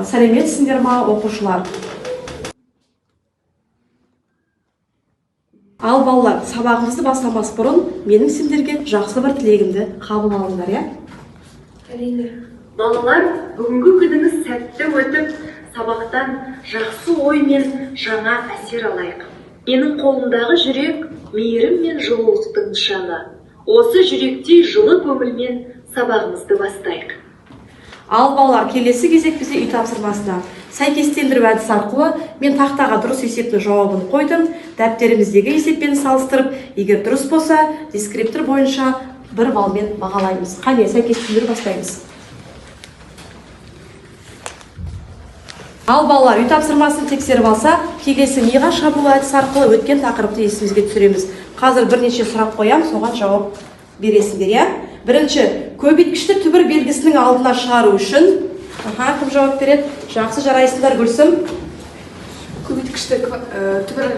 Сәлеметсіңдер ма, оқушылар? Ал балалар, сабағымызды бастамас бұрын менің сендерге жақсы бір тілегімді қабыл алыңдар, я? Әрине. Балалар, бүгінгі күніңіз сәтті өтіп, сабақтан жақсы ой мен жаңа әсер алайық. Менің қолымдағы жүрек мейірім мен жылулықтың нышаны. Осы жүректей жылы көңілмен сабағымызды бастайық. Ал балалар, келесі кезек бізде үй тапсырмасына сәйкестендіру әдісі арқылы мен тақтаға дұрыс есептің жауабын қойдым. Дәптеріміздегі есеппен салыстырып, егер дұрыс болса, дескриптор бойынша 1 балмен бағалаймыз. Қане, сәйкестендіру бастаймыз. Ал балалар, үй тапсырмасын тексеріп алса, келесі миға шабуыл әдісі арқылы өткен тақырыпты есімізге түсіреміз. Қазір бірнеше сұрақ қоям, соған жауап бересіңдер, я? Бірінші, көбейткішті түбір белгісінің алдына шығару үшін кім жауап береді? Жақсы, жарайсыңдар, Гүлсім. Көбейткішті түбір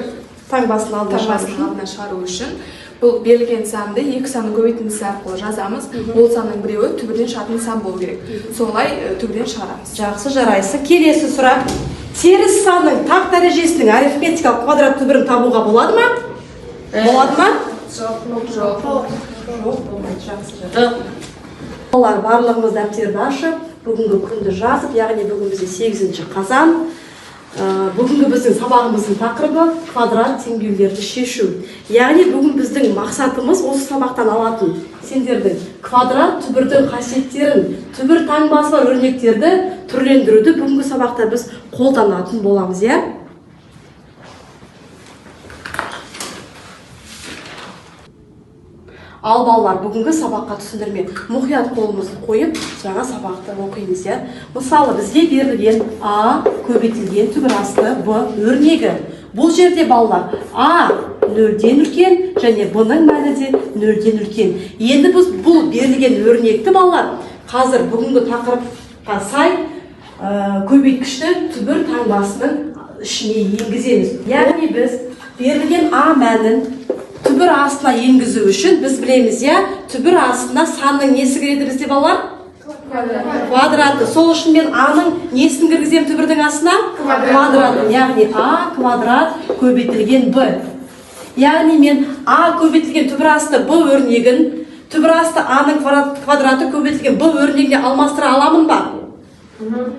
таңбасының алдына шығару үшін бұл берілген санды екі санның көбейтіндісі арқылы жазамыз. Ол санның біреуі түбірден шығатын сан болу керек. Солай түбірден шығарамыз. Жақсы, жарайсың. Келесі сұрақ. Теріс санның тақ дәрежесінің арифметикалық квадрат түбірін табуға болады ма? Болады ма? Жоқ. Болмайды. Жақсы, жарайсың. Олар барлығымыз дәптерді ашып, бүгінгі күнді жазып, яғни бүгін бізде 8 қазан. Бүгінгі біздің сабағымыздың тақырыбы квадрат теңдеулерді шешу. Яғни бүгін біздің мақсатымыз осы сабақтан алатын сендердің квадрат түбірдің қасиеттерін, түбір таңбасы бар өрнектерді түрлендіруді бүгінгі сабақта біз қолданатын боламыз, я? Ал балалар, бүгінгі сабаққа түсіндірме мұқият қолымызды қойып, жаңа сабақты оқимыз, я? Мысалы, бізге берілген А көбейтілген түбір асты Б өрнегі. Бұл жерде балалар А 0-ден үлкен және Б-ның мәні де 0-ден үлкен. Енді біз бұл берілген өрнекті балалар қазір бүгінгі тақырыпқа сай көбейткішті түбір таңбасының ішіне енгіземіз. Яғни біз берілген А мәнін түбір астына енгізу үшін біз білеміз, я, түбір астына санның несі кіреді бізде балалар? Квадраты. Сол үшін мен А-ның несін кіргізем түбірдің астына? Квадратын. Яғни А квадрат көбейтілген Б. Яғни мен А көбейтілген түбір асты Б өрнегін, түбір асты А-ның квадраты көбейтілген Б өрнегіне алмастыра аламын ба?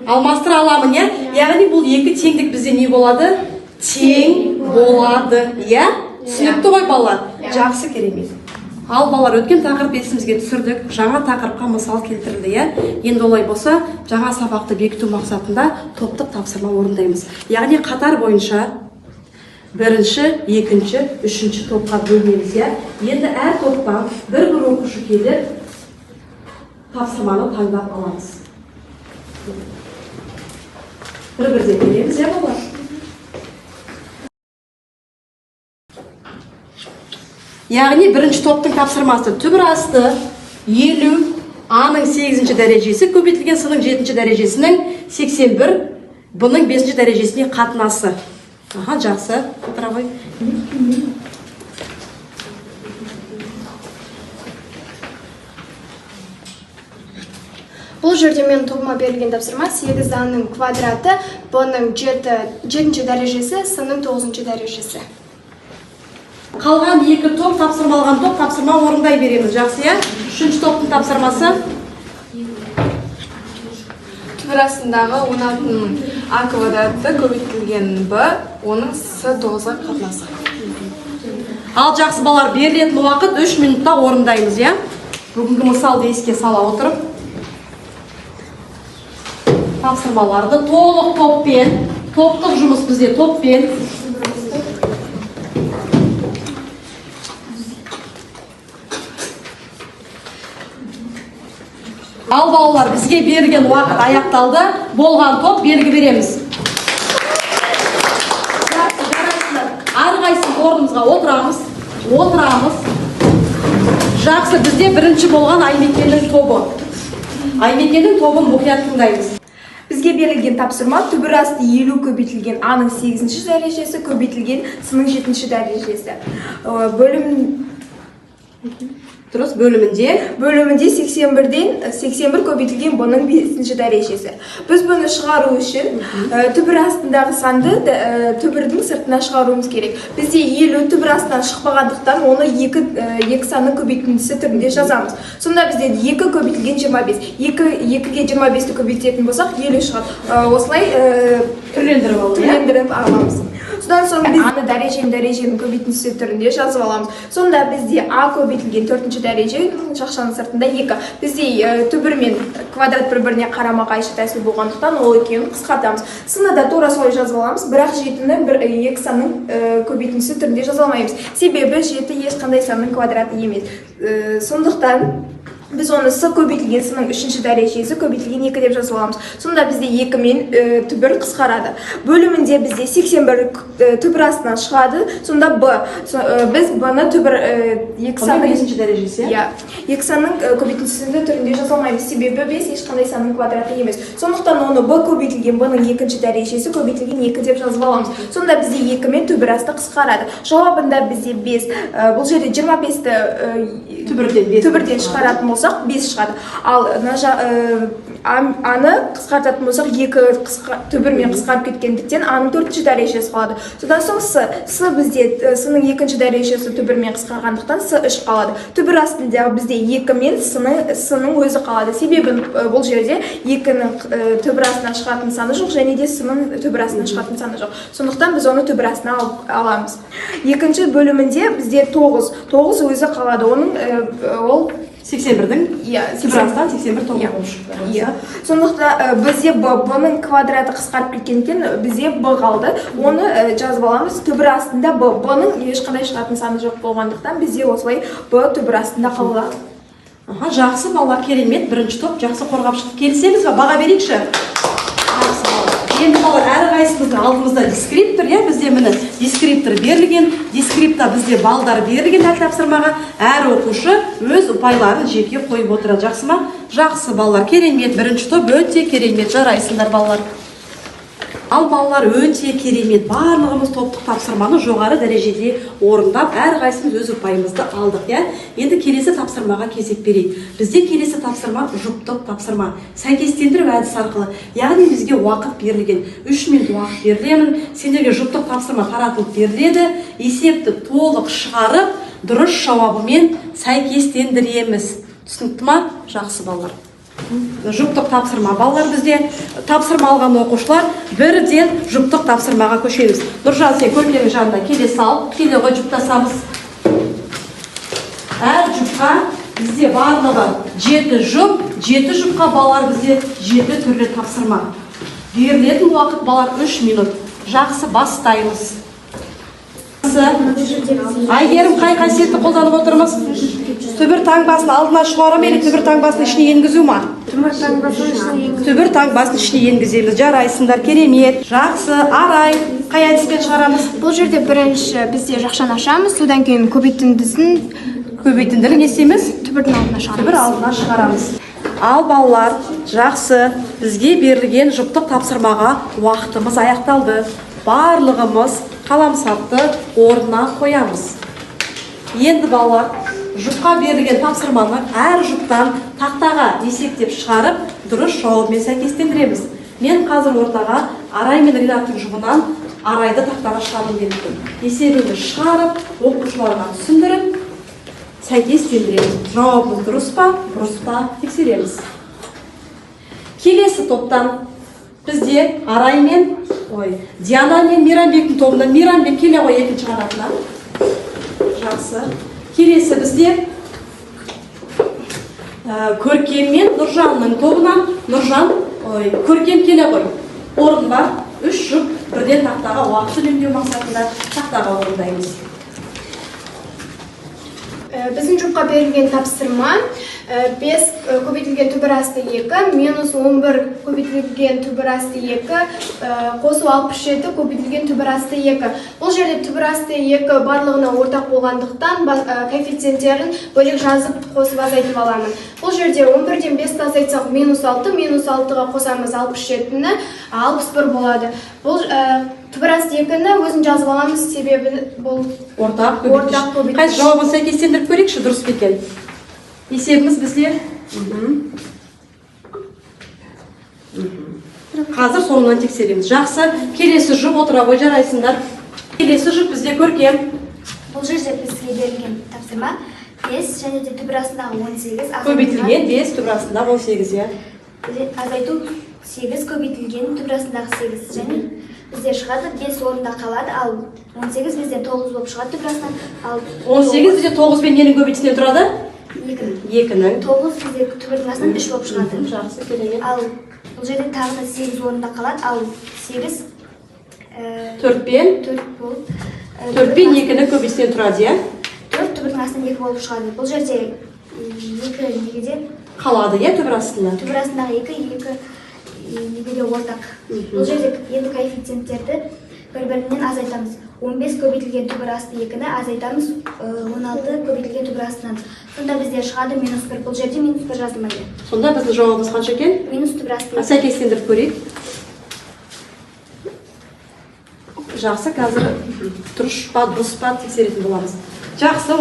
Алмастыра аламын, я? Яғни бұл екі теңдік бізде не болады? Тең болады, я? Түсінікті ғой балалар? Жақсы, керемет. Ал балалар, өткен тақырып есімізге түсірдік, жаңа тақырыпқа мысал келтірілді, я? Енді олай болса, жаңа сабақты бекіту мақсатында топтық тапсырма орындаймыз. Яғни қатар бойынша бірінші, екінші, үшінші топқа бөлмеміз, я? Енді әр топтан бір оқушы келіп тапсырманы таңдап аламыз. Бір-бірден келеміз, я балалар? Яғни бірінші топтың тапсырмасы түбір асты 50, А-ның 8 дәрежесі көбейтілген С-ның 7 дәрежесінің 81, Б-ның 5 дәрежесіне қатынасы. Жақсы. Отыра ғой. Бұл жерде мен тобыма берілген тапсырма 8 А-ның квадраты, Б-ның 7 дәрежесі, С-ның 9 дәрежесі. Қалған екі топ, тапсырма алған топ, тапсырма орындай береміз. Жақсы, я? Үшінші топтың тапсырмасы? Түбір астындағы 16-ның А квадраты көбейтілген Б, оның С9-ға қатынасы. Ал жақсы балалар, берілетін уақыт 3 минутта орындаймыз, я? Бүгінгі мысалды еске сала отырып, тапсырмаларды толық топпен, топтық жұмыс бізде топпен. Ал балалар, бізге берілген уақыт аяқталды, болған топ белгі береміз. Әрқайсымыз орнымызға отырамыз. Жақсы, бізде бірінші болған Аймекеннің тобы. Аймекеннің тобын мұқият тыңдаймыз. Бізге берілген тапсырма түбір асты 50 көбейтілген А-ның 8 дәрежесі көбейтілген С-ның 7 дәрежесі. Дұрыс, бөлімінде 81-ден 81 көбейтілген бұның 5-ші дәрежесі. Біз бұны шығару үшін түбір астындағы санды түбірдің сыртына шығаруымыз керек. Бізде 50 түбір астынан шықпағандықтан оны 2 санның көбейтіндісі түрінде жазамыз. Сонда бізде 2 көбейтілген 25. 2-ге 25-ті көбейтетін болсақ 50 шығады. Осылай түрлендіріп аламыз. Содан соң біз аны дәреженің көбейтіндісі түрінде жазып аламыз. Сонда бізде А көбейтілген 4-ші дәреже шақшаның сыртында 2. Бізде түбір мен квадрат бір-біріне қарама-қайшы тәсіл болғандықтан ол екеуін қысқартамыз. Сынада тура солай жазып аламыз, бірақ 7-ні 2 санның көбейтіндісі түрінде жаза алмаймыз. Себебі 7 ешқандай санның квадраты емес. Сондықтан біз оны С көбейтілген С-ның 3-ші дәрежесі көбейтілген 2 деп жазып аламыз. Сонда бізде 2 мен түбір қысқарады. Бөлімінде бізде 81 түбір астынан шығады. Сонда Б. Біз Б-ны түбір 2 санның 5-ші дәрежесі. 2 санның көбейтіндісі түрінде жаза алмаймыз. Себебі 5 ешқандай санның квадраты емес. Сондықтан оны Б көбейтілген Б-ның 2-ші дәрежесі көбейтілген 2 деп жазып аламыз. Сонда бізде 2 мен түбір асты қысқарады. Жауабында бізде 5. Бұл жерде 25-ті түбірден шығаратын болсақ 5 шығады. Ал аны қысқартатын болсақ 2 түбірмен қысқарып кеткендіктен аның 4-ші дәрежесі қалады. Содан соң С бізде С-ның 2-ші дәрежесі түбірмен қысқарғандықтан С 3 қалады. Түбір астында бізде 2 мен С-ның өзі қалады. Себебі бұл жерде 2-нің түбір астынан шығатын саны жоқ, және де С-ның түбір астынан шығатын саны жоқ. Сондықтан біз оны түбір астына аламыз. Екінші бөлімінде бізде 9 өзі қалады. Ол 81-дің түбір астан 81 9 болып шықты. Сондықтан бізде Б-ның квадраты қысқарып кеткендіктен бізде Б қалды. Оны жазып аламыз. Түбір астында Б-ның ешқандай шығатын саны жоқ болғандықтан бізде осылай Б түбір астында қалады. Жақсы балалар, керемет. Бірінші топ жақсы қорғап шықты. Келісеміз бе? Баға берейікші. Енді балалар, әрқайсымыздың алдымызда дескриптор, бізде міне дескриптор берілген, дескрипта бізде балдар берілген тапсырмаға, әр оқушы өз ұпайларын жеке қойып отырады. Жақсы ма? Жақсы балалар, керемет. Бірінші топ өте керемет, жарайсыңдар балалар. Ал балалар, өте керемет. Барлығымыз топтық тапсырманы жоғары дәрежеде орындап, әрқайсымыз өз ұпайымызды алдық. Енді келесі тапсырмаға кезек берейік. Бізде келесі тапсырма жұптық тапсырма. Сәйкестендіру әдісі арқылы. Яғни бізге уақыт берілген. 3 минут уақыт берілемін. Сендерге жұптық тапсырма таратылып беріледі. Есепті толық шығарып, дұрыс жауабымен сәйкестендіреміз. Түсінікті ма? Жақсы балалар. Жұптық тапсырма. Балалар, бізде тапсырма алған оқушылар бірден жұптық тапсырмаға көшеміз. Нұржан, сен көрмелерің жанында келе сал, келе ғой жұптасамыз. Әр жұпқа бізде барлығы 7 жұп, 7 жұпқа балалар бізде 7 түрлі тапсырма. Берілетін уақыт балалар 3 минут. Жақсы, бастаймыз. Айгерім, қай қасиетті қолданып отырмыз? Түбір таңбасын алдына шығарам, или түбір таңбасын ішіне енгізу ма? Түбір таңбасын ішіне енгіземіз. Жарайсыңдар, керемет. Жақсы, Арай, қай әдіспен шығарамыз? Бұл жерде бірінші бізде жақшаны ашамыз, содан кейін көбейтіндіні не істейміз? Түбірдің алдына шығарамыз. Түбір алдына шығарамыз. Ал балалар, жақсы, бізге берілген жұптық тапсырмаға уақытымыз аяқталды. Барлығымыз қаламсапты орнына қоямыз. Енді балалар, жұпқа берілген тапсырманы әр жұптан тақтаға есептеп шығарып, дұрыс жауабымен сәйкестендіреміз. Мен қазір ортаға Арай мен Ринаттың жұбынан Арайды тақтаға шығарып бердім. Есебіңді шығарып, оқушыларға түсіндіріп, сәйкестендіреміз. Жауабымыз дұрыс па, бұрыс па тексереміз. Келесі топтан бізде Арай мен Диана мен Мейрамбектің тобынан Мейрамбек келе ғой екінші қанатына. Жақсы. Келесі бізде Көркем мен Нұржанның тобынан Көркем келе ғой. Орын бар. 3 жұп бірден тақтаға уақыт үнемдеу мақсатында тақтаға орындаймыз. Біздің жұпқа берілген тапсырма 5 көбейтілген түбір асты 2, минус 11 көбейтілген түбір асты 2, қосу 67 көбейтілген түбір асты 2. Бұл жерде түбір асты 2 барлығына ортақ болғандықтан коэффициенттерін бөлек жазып қосып азайтып аламын. Бұл жерде 11-ден 5-ті азайтсақ минус 6, минус 6-ға қосамыз 67-ні, 61 болады. Бұл түбір асты 2-ні өзін жазып аламыз, себебі бұл ортақ көбейткіш. Қайсы жауабын сәйкестендіріп көрейікші, дұрыс па екен? Есебіміз бізде қазір соңынан тексереміз. Жақсы, келесі жұп отыра ғой жарайсыңдар. Келесі жұп бізде көркем. Бұл жерде бізге берілген тапсырма 5 және де түбір астындағы 18. Көбейтілген 5, түбір астындағы 18, иә. Азайту 8 көбейтілген түбір астындағы 8 және бізде шығады 5 орында қалады, ал 18 бізде 9 болып шығады түбір астынан. Ал 18 бізде 9 пен ненің көбейтісінен тұрады? 2-ның. 9 бізде түбірдің астынан 3 болып шығады. Жақсы, керемет. Ал бұл жерде тағы да 8 орында қалады, ал 8 4 пен 4 болып 4 пен 2-ның көбейтісінен тұрады, иә? 4 түбірдің астынан 2 болып шығады. Бұл жерде 2 негеде Қалады, иә, түбір астында. түбір астындағы 2 негеде ортақ. Бұл жерде енді коэффициенттерді бір-бірінен азайтамыз. 15 көбейтілген түбір асты 2-ні азайтамыз 16 көбейтілген түбір астынан. Сонда бізде шығады -1. Бұл жерде -1 жазылмайды. Сонда біздің жауабымыз қанша екен? Минус түбір асты. Сәйкестендіріп көрейік. Жақсы, қазір дұрыс па, бұрыс па тексеретін боламыз. Жақсы,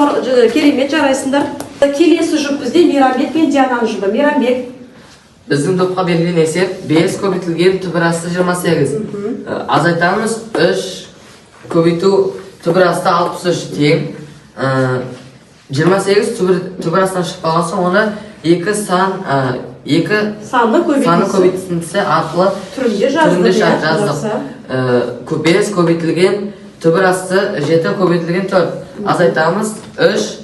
керемет, жарайсыңдар. Келесі жұп бізде Мейрамбек пен Диананың жұбы. Мейрамбек. Біздің топқа берілген есеп 5 көбейтілген түбір асты 28. Азайтамыз 3 көбейту түбір асты 63 тең. 28 түбір астынан шықпаған соң оны 2 саны көбейтіндісі арқылы түрінде жаздық. 5 көбейтілген түбір асты 7 көбейтілген 4. Азайтамыз 3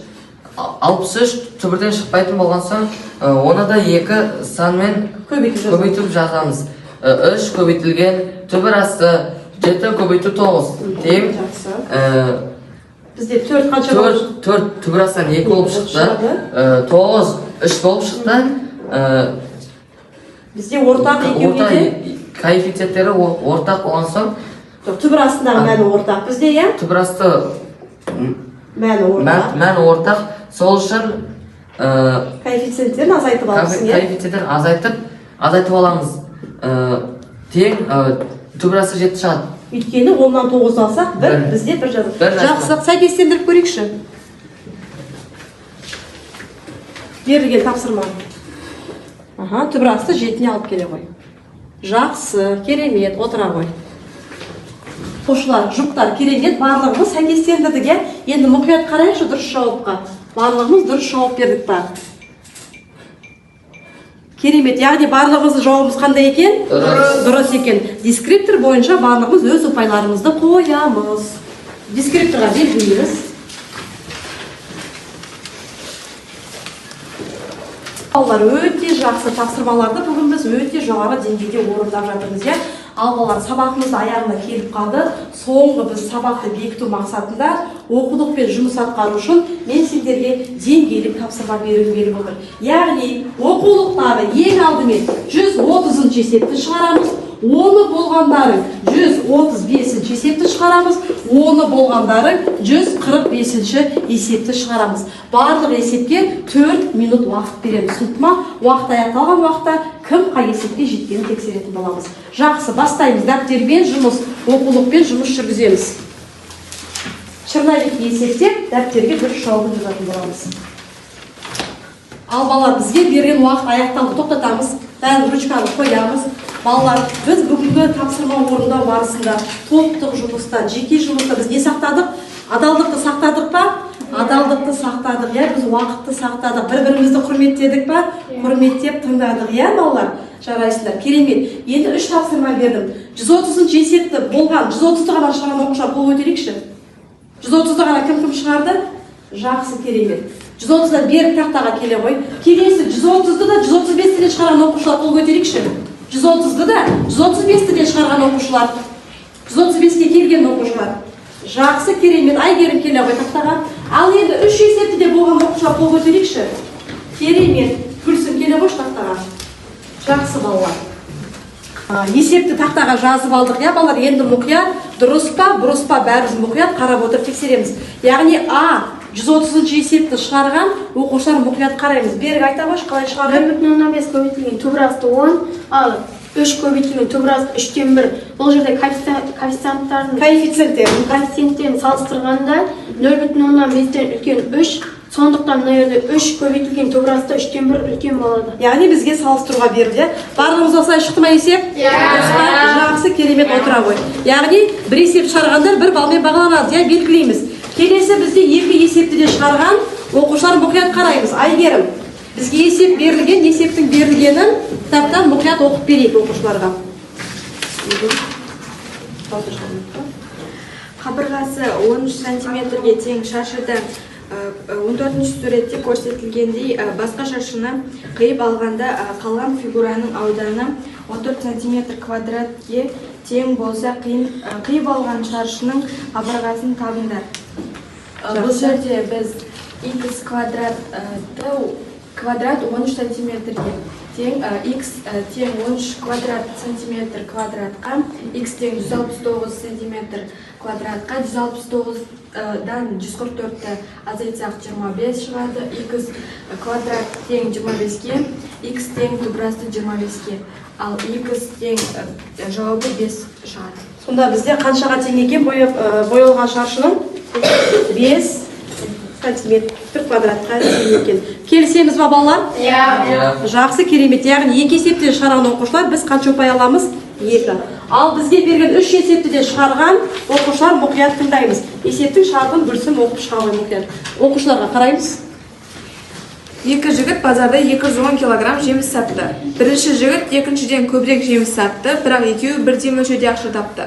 63 түбірден шықпайтын болған соң оны да 2 санмен көбейтіп жазамыз. 3 көбейтілген түбір асты 7 көбейту 9 тең. Бізде 4 қанша болды? 4 түбір астынан 2 болып шықты. 9 3 болып шықты. Бізде ортақ екеуіне де коэффициенттері ортақ болған соң түбір астындағы мәні ортақ бізде, иә? түбір асты мәні ортақ. Сол үшін коэффициенттерін азайтып аламыз, иә? Коэффициенттерін азайтып аламыз. Тең түбір асты 7 шығады. Өйткені 10-нан 9 алсақ, бізде 1 жазып. Жақсы, сәйкестендіріп көрейікші. Берілген тапсырма. Түбір асты 7-не алып келе ғой. Жақсы, керемет, отыра ғой. Қошылар, жұптар, керемет, барлығымыз сәйкестендірдік, иә? Енді мұқият қарайықшы дұрыс жауапқа. Барлығымыз дұрыс жауап бердік па? Керемет, яғни барлығымыз жауабымыз қандай екен? Дұрыс екен. Дескриптор бойынша барлығымыз өз ұпайларымызды қоямыз. Дескрипторға белгілейміз. Балалар өте жақсы тапсырмаларды бүгін біз өте жоғары деңгейде орындап жатырмыз, иә? Ал балалар, сабағымыз аяғына келіп қалды. Соңғы біз сабақты бекіту мақсатында оқулықпен жұмыс атқару үшін мен сендерге деңгейлік тапсырма беруім келіп отыр. Яғни оқулықтағы ең алдымен 130-шы есепті шығарамыз, оны болғандарын 135-ші есепті шығарамыз, оны болғандарын 145-ші есепті шығарамыз. Барлық есепке 4 минут уақыт береміз. Түсінді, уақыт аяқталған уақытта кім қай есепке жеткенін тексеретін боламыз. Жақсы, бастаймыз. Дәптермен жұмыс, оқулықпен жұмыс жүргіземіз. Черновик есептеп, дәптерге дұрыс жауабын жазатын боламыз. Ал балалар, бізге берген уақыт аяқталды, тоқтатамыз. Бәрін ручканы қоямыз. Балалар, біз бүгінгі тапсырма орындау барысында топтық жұмыста, жеке жұмыста біз не сақтадық? Адалдықты сақтадық па? Адалдықты сақтадық, иә? Біз уақытты сақтадық, бір-бірімізді құрметтедік па? Құрметтеп тыңдадық, иә, балалар? Жарайсыңдар, керемет. Енді 3 тапсырма бердім. 130-шы есепті болған, 130-ты ғана шығарған оқушылар қол көтерейікші. 130-ды ғана кім шығарды? Жақсы, керемет. 130-дан беріп тақтаға келе ғой. Келесі 130-ды да 135-тен шығарған оқушылар қол көтерейікші. 130-ды да 135-тен шығарған оқушылар. 135-ке келген оқушылар. Жақсы, керемет. Айгерім келе ғой тақтаға. Ал енді 3 есепті де болған оқушылар қол көтерейікші. Керемет. Күлсін келе ғой тақтаға. Жақсы, балалар. Есепті тақтаға жазып алдық, иә, балалар? Енді мұқият, дұрыс па, бұрыс па, бәріміз мұқият қарап отырып тексереміз. Яғни 130-шы есепті шығарған оқушылар мұқият қараймыз. Берік айта қойшы, қалай шығарды? 1,5 көбейтілген түбір асты 10, ал 3 көбейтілген түбір асты 3-тен 1. Бұл жерде коэффициенттерін салыстырғанда 0,5-тен үлкен 3, Сондықтан мына жерде 3 көбейтілген төбірасты 3-тен 1 үлкен болады. Яғни бізге салыстыруға берілді. Барлығымыз осылай шықты ма есеп? Жақсы, керемет, отыра ғой. Яғни бір есеп шығарғандар бір балмен бағаланады, белгілейміз. Келесі бізде екі есепті де шығарған оқушылар мұқият қараймыз. Айгерім, бізге есеп берілген, есептің берілгенін кітаптан мұқият оқып берейік оқушыларға. Қабырғасы 13 сантиметрге тең шаршыдан 14-ші суретте көрсетілгендей басқа шаршыны қиып алғанда қалған фигураның ауданы 14 сантиметр квадратке тең болса, қиып алған шаршының қабырғасын табыңдар. Бұл жерде біз x квадрат 13 сантиметрге тең, x тең 13 квадрат сантиметр квадратқа, x тең 169 сантиметр квадратқа, 169-дан 144-ті азайтсақ 25 шығады, x квадрат тең 25-ке, x тең төбірасты 25-ке, ал x тең жауабы 5 шығады. Сонда бізде қаншаға тең екен боялған шаршының? 5 сантиметр квадратқа тең екен. Келісеміз ба балалар? Жақсы, керемет. Яғни екі есепті шығарған оқушылар біз қанша ұпай аламыз? 2. Ал бізге берген 3 есепті де шығарған оқушылар мұқият тыңдаймыз. Есептің шартын білсін оқып шыға ғой мұқият. Оқушыларға қараймыз. Екі жігіт базарда 210 килограмм жеміс сатты. Бірінші жігіт екіншіден көбірек жеміс сатты, бірақ екеуі бірдей мөлшерде ақша тапты.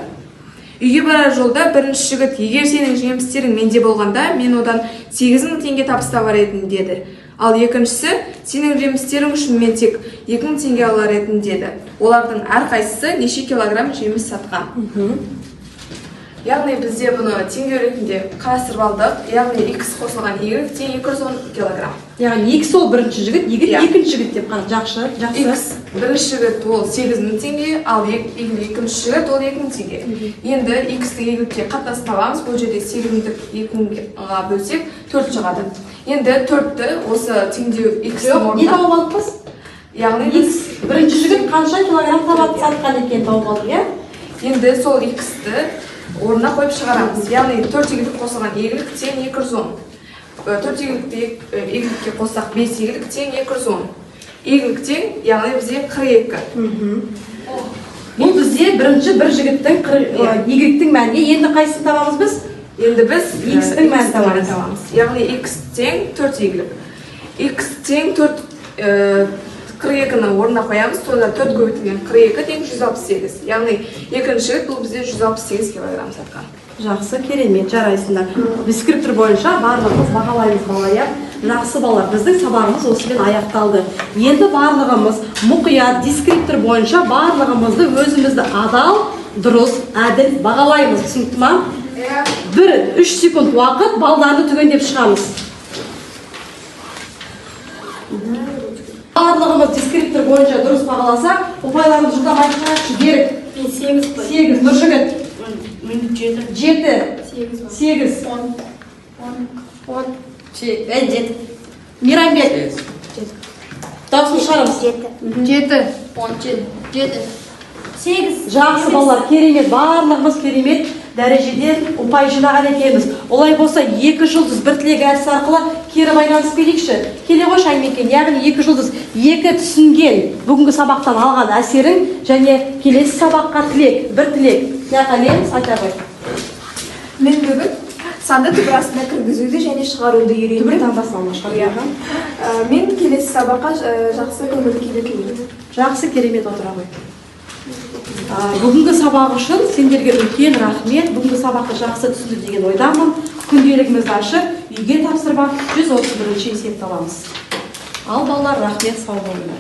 Үйге барар жолда бірінші жігіт, егер сенің жемістерің менде болғанда, мен одан 8.000 теңге табыс табар едім деді. Ал екіншісі, сенің жемістерің үшін мен тек 2.000 теңге алар едім деді. Олардың әрқайсысы неше килограмм жеміс сатқан. Яғни бізде бұны теңге ретінде қарастырып алдық. Яғни x қосылған y тең 210 килограмм. Яғни x ол бірінші жігіт, екінші жігіт деп қана. Жақсы. X бірінші жігіт ол 8.000 теңге, ал екінші жігіт ол 2.000 теңге. Енді x-ті y-ге қатынасын табамыз. Бұл жерде 8.000-ді 2.000-ға бөлсек 4 шығады. Енді 4-ті осы теңдеу x-ті орнына. Не тауып алдық? Яғни x бірінші жігіт қанша килограмм сатқан екен тауып алдық, иә? Енді сол x-ті орнына қойып шығарамыз. Яғни 4 егілік қосылған егілік тең 210. 4 егілікке қоссақ 5 егілік тең 210. Егілік тең, яғни бізде 42. Бұл бізде бірінші бір жігіттің егіліктің мәніне. Енді қайсысын табамыз біз? Енді біз x-тің мәнін табамыз. Яғни x тең 4 егілік. X тең 42-ні орнына қоямыз, сонда 4 көбейтілген 42 тең 168. Яғни екінші жігіт бұл бізде 168 килограмм сатқан. Жақсы, керемет, жарайсыңдар. Дескриптор бойынша барлығымыз бағалаймыз балалар. Жақсы балалар, біздің сабағымыз осымен аяқталды. Енді барлығымыз мұқият дескриптор бойынша барлығымызды өзімізді адал, дұрыс, әділ бағалаймыз. Түсінікті ма? 1-3 секунд уақыт балдарды түгендеп шығамыз. Барлығымыз дескриптор бойынша дұрыс бағаласақ, ұпайларымыз жылдам айтқаншы. Берік. Мен 8 қой. 8. Нұржігіт. Мен 7. 7. 8. 10. 7. Мейрамбек. Дауысын шығарамыз. 7. 7. 8. Жақсы балалар, керемет, барлығымыз керемет дәрежеден ұпай жинаған екенбіз. Олай болса 2 жұлдыз бір тілек әдісі арқылы кері байланысып келейікші. Келе ғой Шаймекен, яғни 2 жұлдыз 2 түсінген бүгінгі сабақтан алған әсерің және келесі сабаққа тілек, бір тілек. Яғалеміз, айта ғой. Мен бүгін санды түбірасына кіргізуді және шығаруды үйрендім. Түбір таңбасынан шығару. Мен келесі сабаққа жақсы көңіл күйде келемін. Жақсы, керемет, отыра ғой. Бүгінгі сабақ үшін сендерге үлкен рахмет. Бүгінгі сабақты жақсы түсінді деген ойдамын. Күнделігімізді ашып, үйге тапсырып 131-ші есепті аламыз. Ал балалар, рахмет, сау болыңдар.